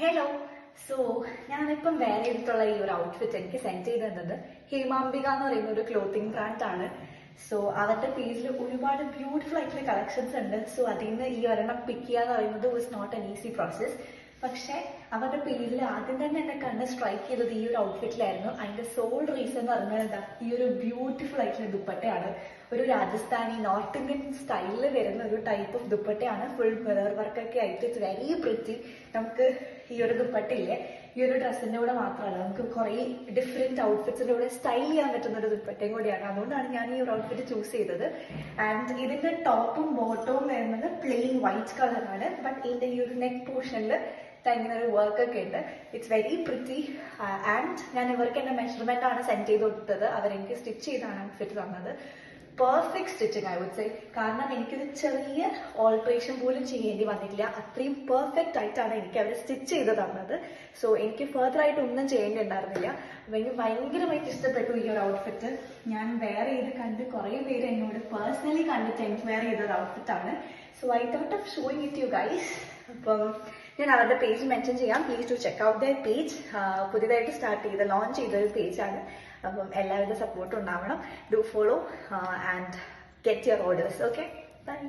Hello. So ഞാനിപ്പം വേറെ എടുത്തുള്ള ഈ ഒരു ഔട്ട്ഫിറ്റ് എനിക്ക് സെൻഡ് ചെയ്ത് തന്നത് ഹേമാംബിക എന്ന് പറയുന്ന ഒരു ക്ലോത്തിങ് ബ്രാൻഡ് ആണ്. സോ അവരുടെ പേജിൽ ഒരുപാട് ബ്യൂട്ടിഫുൾ ആയിട്ടുള്ള കളക്ഷൻസ് ഉണ്ട്. സോ അതിൽ നിന്ന് ഈ ഒരെണ്ണം പിക്ക് ചെയ്യുക എന്ന് പറയുന്നത് was not an easy process. പക്ഷെ അവരുടെ പേജിൽ ആദ്യം തന്നെ എന്നെ കണ്ണ് സ്ട്രൈക്ക് ചെയ്തത് ഈ ഒരു ഔട്ട്ഫിറ്റിലായിരുന്നു. അതിന്റെ സോൾ റീസൺ എന്ന് പറഞ്ഞാൽ എന്താ, ഈ ഒരു ബ്യൂട്ടിഫുൾ ആയിട്ടുള്ള ദുപ്പട്ടയാണ്. ഒരു രാജസ്ഥാനി നോർത്ത് ഇന്ത്യൻ സ്റ്റൈലിൽ വരുന്ന ഒരു ടൈപ്പ് ഓഫ് ദുപ്പട്ടയാണ്. ഫുൾ മിറർ വർക്കൊക്കെ ആയിട്ട് ഇറ്റ്സ് വെരി പ്രിറ്റി. നമുക്ക് ഈ ഒരു ദുപ്പട്ടയില്ലേ, ഈ ഒരു ഡ്രസ്സിന്റെ കൂടെ മാത്രമല്ല, നമുക്ക് കുറെ ഡിഫറെന്റ് ഔട്ട്ഫിറ്റ്സിന്റെ കൂടെ സ്റ്റൈൽ ചെയ്യാൻ പറ്റുന്ന ഒരു ദുപ്പട്ടയും കൂടിയാണ്. അതുകൊണ്ടാണ് ഞാൻ ഈ ഒരു ഔട്ട്ഫിറ്റ് ചൂസ് ചെയ്തത്. ആൻഡ് ഇതിന്റെ ടോപ്പും ബോട്ടവും വരുന്നത് പ്ലെയിൻ വൈറ്റ് കളറാണ്. ബട്ട് ഇതിന്റെ ഈ ഒരു നെക്ക് പോർഷനിൽ ഇങ്ങനെ ഒരു വർക്ക് ഒക്കെ ഉണ്ട്. It's very pretty. ആൻഡ് ഞാൻ ഇവർക്ക് എന്റെ മെഷർമെന്റ് ആണ് സെൻഡ് ചെയ്ത് കൊടുത്തത്. അവരെനിക്ക് സ്റ്റിച്ച് ചെയ്താണ് ഔട്ട്ഫിറ്റ് തന്നത്. Perfect stitching I would say. കാരണം എനിക്കൊരു ചെറിയ ഓൾട്രേഷൻ പോലും ചെയ്യേണ്ടി വന്നിട്ടില്ല. അത്രയും പെർഫെക്റ്റ് ആയിട്ടാണ് എനിക്ക് അവർ സ്റ്റിച്ച് ചെയ്ത് തന്നത്. സോ എനിക്ക് ഫർദർ ആയിട്ട് ഒന്നും ചെയ്യേണ്ടി ഉണ്ടായിരുന്നില്ല. എനിക്ക് ഭയങ്കരമായിട്ട് ഇഷ്ടപ്പെട്ടു ഈ ഒരു ഔട്ട്ഫിറ്റ്. ഞാൻ വെയർ ചെയ്ത് കണ്ട് കുറെ പേര് എന്നോട് പേഴ്സണലി കണ്ടിട്ട് എനിക്ക് വെയർ ചെയ്തൊരു ഔട്ട്ഫിറ്റ് ആണ്. So I thought of showing it you guys. അപ്പം ഞാൻ അവരുടെ പേജ് മെൻഷൻ ചെയ്യാം. Please to check out their page. പുതിയതായിട്ട് സ്റ്റാർട്ട് ചെയ്ത് ലോഞ്ച് ചെയ്തൊരു പേജാണ്. അപ്പം എല്ലാവരുടെ സപ്പോർട്ടും ഉണ്ടാവണം. Do follow and get your orders. Okay, by.